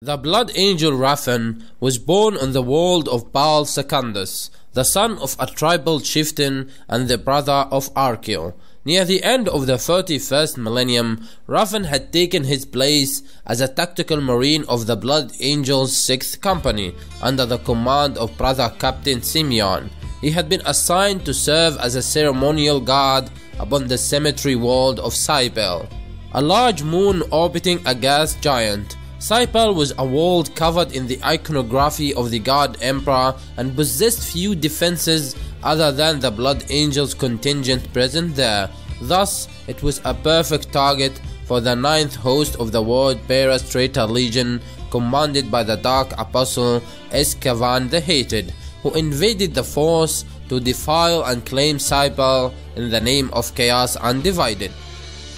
The Blood Angel Raphan was born on the world of Baal Secundus, the son of a tribal chieftain and the brother of Archeo. Near the end of the 31st millennium, Raphan had taken his place as a tactical marine of the Blood Angels' 6th Company under the command of brother Captain Simeon. He had been assigned to serve as a ceremonial guard upon the cemetery world of Cybele, a large moon orbiting a gas giant. Cybele was a world covered in the iconography of the god emperor and possessed few defenses other than the Blood Angels contingent present there. Thus, it was a perfect target for the 9th host of the Word-Bearer's Traitor Legion, commanded by the Dark Apostle Escavan the Hated, who invaded the Force to defile and claim Cybele in the name of Chaos Undivided.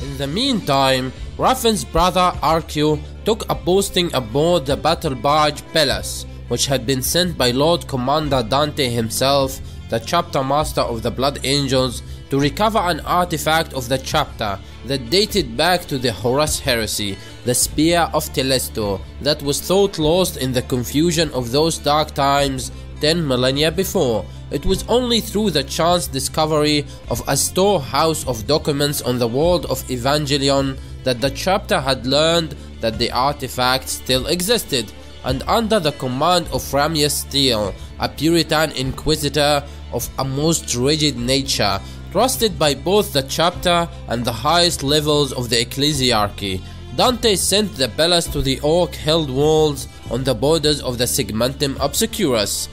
In the meantime, Raphan's brother Archeo took a posting aboard the battle barge Pelas, which had been sent by Lord Commander Dante himself, the chapter master of the Blood Angels, to recover an artifact of the chapter that dated back to the Horus heresy, the Spear of Telesto, that was thought lost in the confusion of those dark times 10 millennia before. It was only through the chance discovery of a storehouse of documents on the world of Evangelion that the chapter had learned that the artifact still existed, and under the command of Ramius Steele, a Puritan inquisitor of a most rigid nature, trusted by both the chapter and the highest levels of the ecclesiarchy, Dante sent the Pelas to the orc-held worlds on the borders of the Segmentum Obscurus.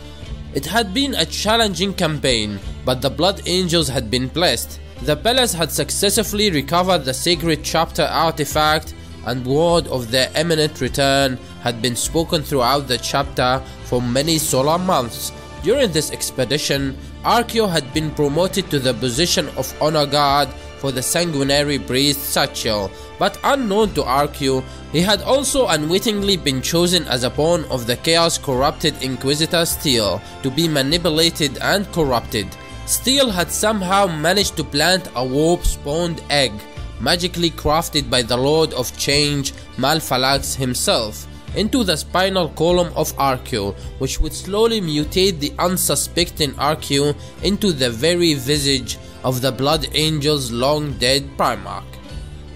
It had been a challenging campaign, but the Blood Angels had been blessed. The Pelas had successfully recovered the sacred chapter artifact, and word of their imminent return had been spoken throughout the chapter for many solar months. During this expedition, Archeo had been promoted to the position of honor guard for the sanguinary priest Sachiel, but unknown to Archeo, he had also unwittingly been chosen as a pawn of the chaos-corrupted Inquisitor Steele to be manipulated and corrupted. Steele had somehow managed to plant a warp-spawned egg, magically crafted by the Lord of Change, Malphalax himself, into the spinal column of Archeo, which would slowly mutate the unsuspecting Archeo into the very visage of the Blood Angels' long-dead Primarch.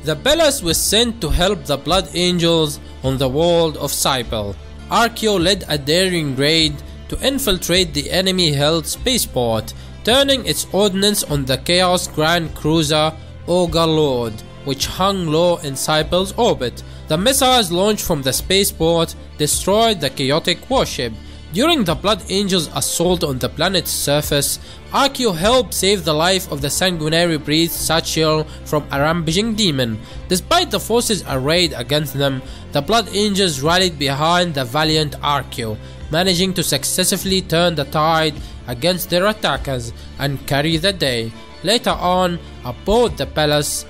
The Pelas was sent to help the Blood Angels on the world of Cybele. Archeo led a daring raid to infiltrate the enemy-held spaceport, turning its ordnance on the Chaos Grand Cruiser Ogre Lord, which hung low in Cybele's orbit. The missiles launched from the spaceport destroyed the chaotic warship. During the Blood Angels' assault on the planet's surface, Archeo helped save the life of the sanguinary priest Sachiel from a rampaging demon. Despite the forces arrayed against them, the Blood Angels rallied behind the valiant Archeo, managing to successfully turn the tide against their attackers and carry the day. Later on, aboard the Pelas,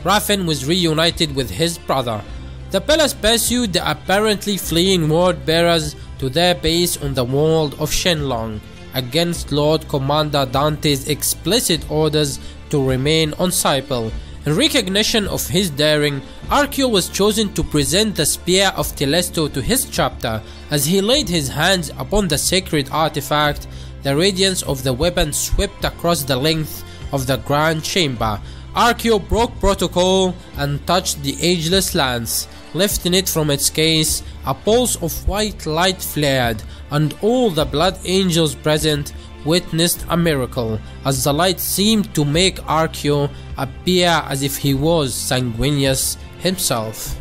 Raphan was reunited with his brother. The Pelas pursued the apparently fleeing word-bearers to their base on the world of Shenlong, against Lord Commander Dante's explicit orders to remain on Cybele. In recognition of his daring, Archeo was chosen to present the Spear of Telesto to his chapter. As he laid his hands upon the sacred artifact, the radiance of the weapon swept across the length of the Grand Chamber. Archeo broke protocol and touched the ageless lance. Lifting it from its case, a pulse of white light flared, and all the Blood Angels present witnessed a miracle, as the light seemed to make Archeo appear as if he was Sanguinius himself.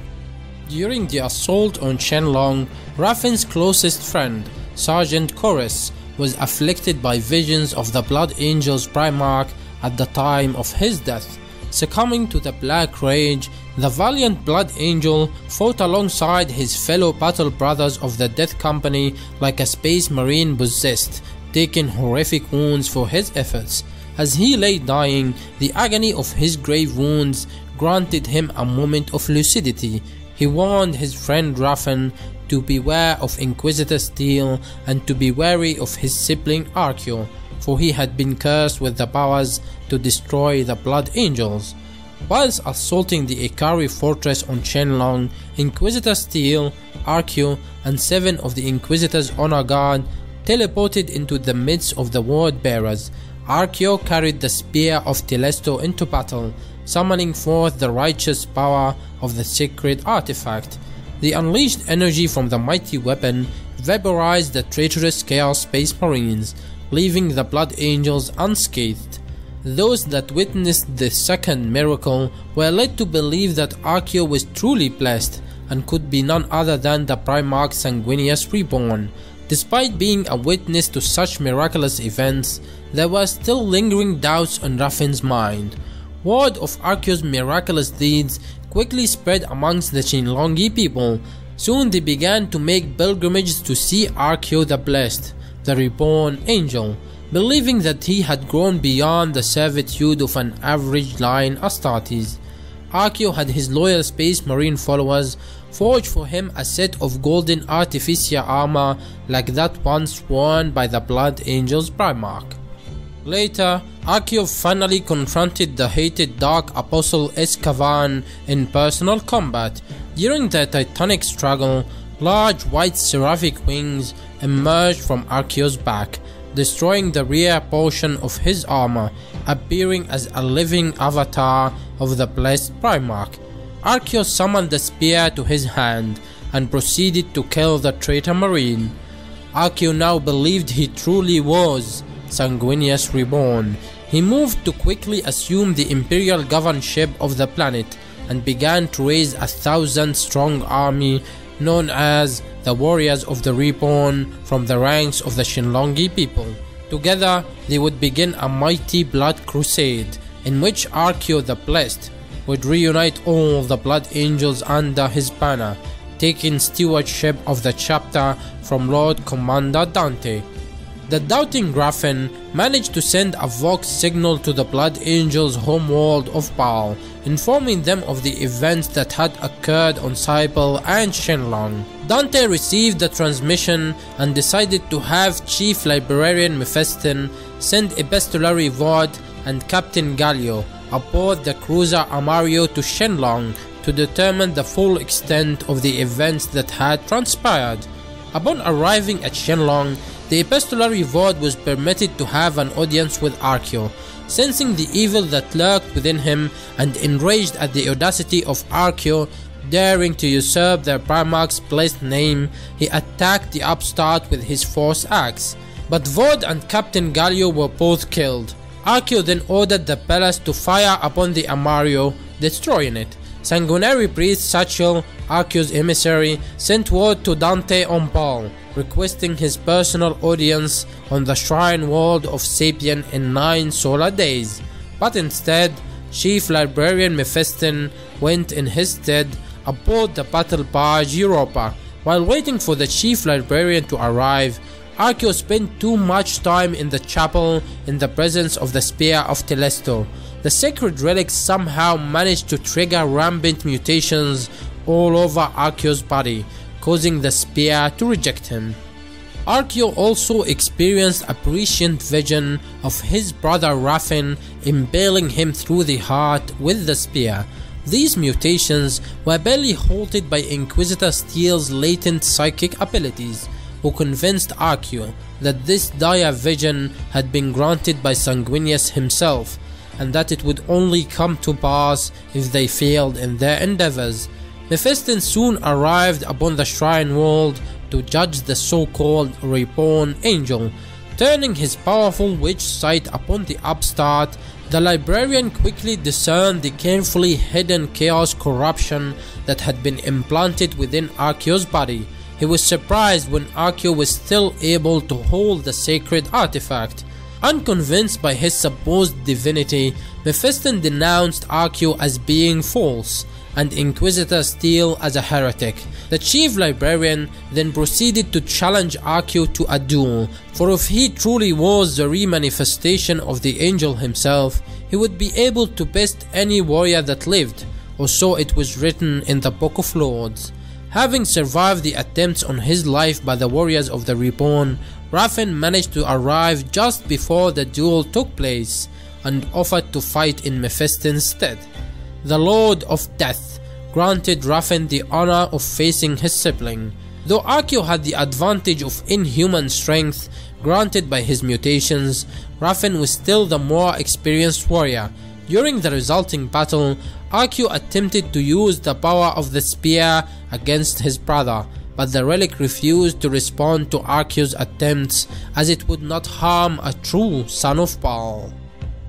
During the assault on Shenlong, Raphan's closest friend, Sergeant Chorus, was afflicted by visions of the Blood Angels' Primarch at the time of his death. Succumbing to the Black Rage, the valiant Blood Angel fought alongside his fellow battle brothers of the Death Company like a space marine possessed, taking horrific wounds for his efforts. As he lay dying, the agony of his grave wounds granted him a moment of lucidity. He warned his friend Raphan to beware of Inquisitor Steele and to be wary of his sibling Archeo, for he had been cursed with the powers to destroy the Blood Angels. Whilst assaulting the Ikari fortress on Shenlong, Inquisitor Steel, Arceus, and 7 of the Inquisitor's honor guard teleported into the midst of the word bearers. Arceus carried the Spear of Telesto into battle, summoning forth the righteous power of the sacred artifact. The unleashed energy from the mighty weapon vaporized the traitorous Chaos Space Marines, leaving the Blood Angels unscathed. Those that witnessed the second miracle were led to believe that Arceus was truly blessed and could be none other than the Primarch Sanguinius Reborn. Despite being a witness to such miraculous events, there were still lingering doubts on Raffin's mind. Word of Arceus' miraculous deeds quickly spread amongst the Shenlongi people. Soon they began to make pilgrimages to see Arceus the Blessed, the Reborn Angel, believing that he had grown beyond the servitude of an average line Astartes. Arceus had his loyal Space Marine followers forge for him a set of golden artificia armor like that once worn by the Blood Angels Primarch. Later, Arceus finally confronted the hated Dark Apostle Escavan in personal combat. During the titanic struggle, large white seraphic wings emerged from Arceus' back, destroying the rear portion of his armor, appearing as a living avatar of the blessed Primarch. Arceus summoned the spear to his hand and proceeded to kill the traitor Marine. Arceus now believed he truly was Sanguinius Reborn. He moved to quickly assume the imperial governorship of the planet and began to raise a 1,000-strong army known as the Warriors of the Reborn from the ranks of the Shenlongi people. Together, they would begin a mighty blood crusade in which Arceus the Blessed would reunite all the Blood Angels under his banner, taking stewardship of the chapter from Lord Commander Dante. The doubting Raffen managed to send a Vox signal to the Blood Angels' homeworld of Baal, informing them of the events that had occurred on Cybele and Shenlong. Dante received the transmission and decided to have Chief Librarian Mephiston send Epistolary Vod and Captain Gallio aboard the cruiser Amario to Shenlong to determine the full extent of the events that had transpired. Upon arriving at Shenlong, the Epistolary Vod was permitted to have an audience with Arceus. Sensing the evil that lurked within him and enraged at the audacity of Arceus daring to usurp their Primarch's blessed name, he attacked the upstart with his force axe. But Vod and Captain Gallio were both killed. Arceus then ordered the palace to fire upon the Amario, destroying it. Sanguinary priest Satchel, Arceus' emissary, sent word to Dante on Baal, requesting his personal audience on the shrine world of Sapien in 9 solar days. But instead, Chief Librarian Mephiston went in his stead aboard the battle barge Europa. While waiting for the Chief Librarian to arrive, Arceus spent too much time in the chapel in the presence of the Spear of Telesto. The sacred relics somehow managed to trigger rampant mutations all over Arceus' body, causing the spear to reject him. Arceus also experienced a prescient vision of his brother Raffen impaling him through the heart with the spear. These mutations were barely halted by Inquisitor Steel's latent psychic abilities, who convinced Arceus that this dire vision had been granted by Sanguinius himself, and that it would only come to pass if they failed in their endeavors. Mephiston soon arrived upon the shrine world to judge the so-called Reborn Angel. Turning his powerful witch sight upon the upstart, the librarian quickly discerned the carefully hidden chaos corruption that had been implanted within Arceus' body. He was surprised when Arceus was still able to hold the sacred artifact. Unconvinced by his supposed divinity, Mephiston denounced Arceus as being false, and Inquisitor Steel as a heretic. The Chief Librarian then proceeded to challenge Arceus to a duel, for if he truly was the remanifestation of the angel himself, he would be able to best any warrior that lived, or so it was written in the Book of Lords. Having survived the attempts on his life by the Warriors of the Reborn, Raffen managed to arrive just before the duel took place and offered to fight in Mephiston's stead. the Lord of Death, granted Raffen the honor of facing his sibling. Though Arceus had the advantage of inhuman strength granted by his mutations, Raffen was still the more experienced warrior. During the resulting battle, Arceus attempted to use the power of the spear against his brother, but the relic refused to respond to Arceus' attempts as it would not harm a true son of Baal.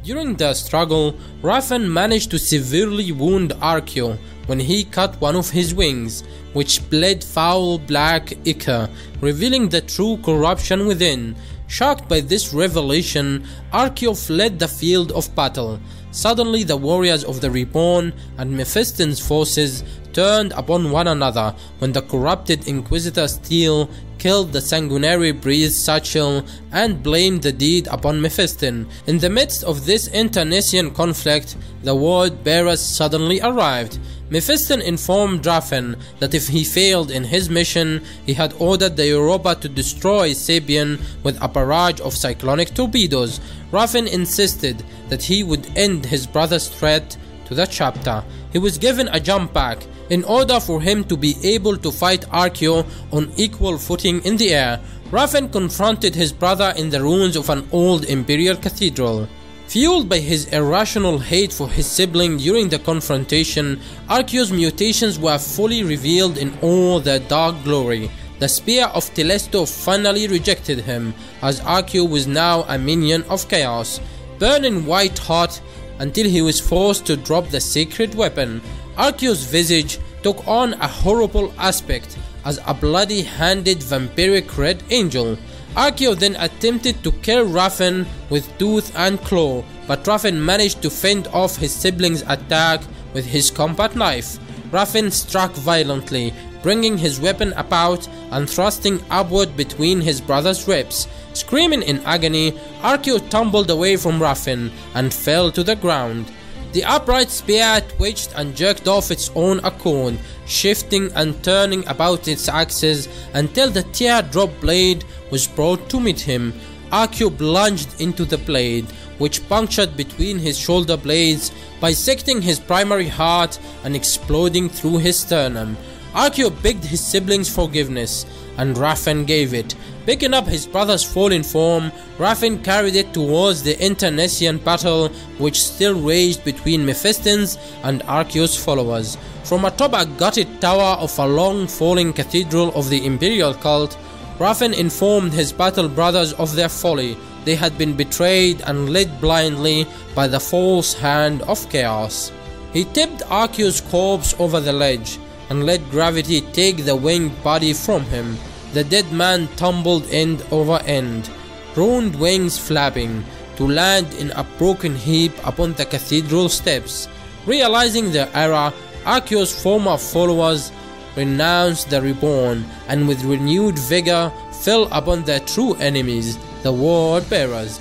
During the struggle, Raffen managed to severely wound Arceus when he cut one of his wings, which bled foul black ichor, revealing the true corruption within. Shocked by this revelation, Arceus fled the field of battle. Suddenly the warriors of the Reborn and Mephiston's forces turned upon one another when the corrupted Inquisitor Steel killed the sanguinary Breeze Satchel and blamed the deed upon Mephiston. In the midst of this internecine conflict, the word bearers suddenly arrived. Mephiston informed Raffen that if he failed in his mission, he had ordered the Europa to destroy Sabian with a barrage of cyclonic torpedoes. Raffen insisted that he would end his brother's threat to the chapter. He was given a jump pack in order for him to be able to fight Arceus on equal footing in the air. Raffen confronted his brother in the ruins of an old Imperial cathedral. Fueled by his irrational hate for his sibling during the confrontation, Arceus' mutations were fully revealed in all their dark glory. The spear of Telesto finally rejected him, as Arceus was now a minion of chaos, burning white hot until he was forced to drop the sacred weapon. Arceus' visage took on a horrible aspect as a bloody-handed vampiric red angel. Arceus then attempted to kill Raffen with tooth and claw, but Raffen managed to fend off his sibling's attack with his combat knife. Raffen struck violently, bringing his weapon about and thrusting upward between his brother's ribs. Screaming in agony, Arceus tumbled away from Raffen and fell to the ground. The upright spear twitched and jerked off its own accord, shifting and turning about its axis until the teardrop blade was brought to meet him. Arceus plunged into the blade, which punctured between his shoulder blades, bisecting his primary heart and exploding through his sternum. Arceus begged his siblings' forgiveness, and Raffen gave it. Picking up his brother's fallen form, Raffen carried it towards the internecine battle which still raged between Mephiston's and Arceus' followers. From atop a gutted tower of a long-falling cathedral of the Imperial cult, Raffen informed his battle brothers of their folly. They had been betrayed and led blindly by the false hand of chaos. He tipped Arceus' corpse over the ledge and let gravity take the winged body from him. The dead man tumbled end over end, ruined wings flapping, to land in a broken heap upon the cathedral steps. Realizing their error, Arceus' former followers renounced the Reborn and with renewed vigor fell upon their true enemies, the Word Bearers.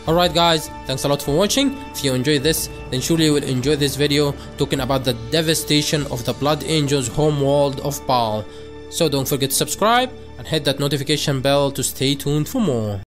Alright guys, thanks a lot for watching. If you enjoyed this, then surely you will enjoy this video talking about the devastation of the Blood Angels' homeworld of Baal. So don't forget to subscribe and hit that notification bell to stay tuned for more.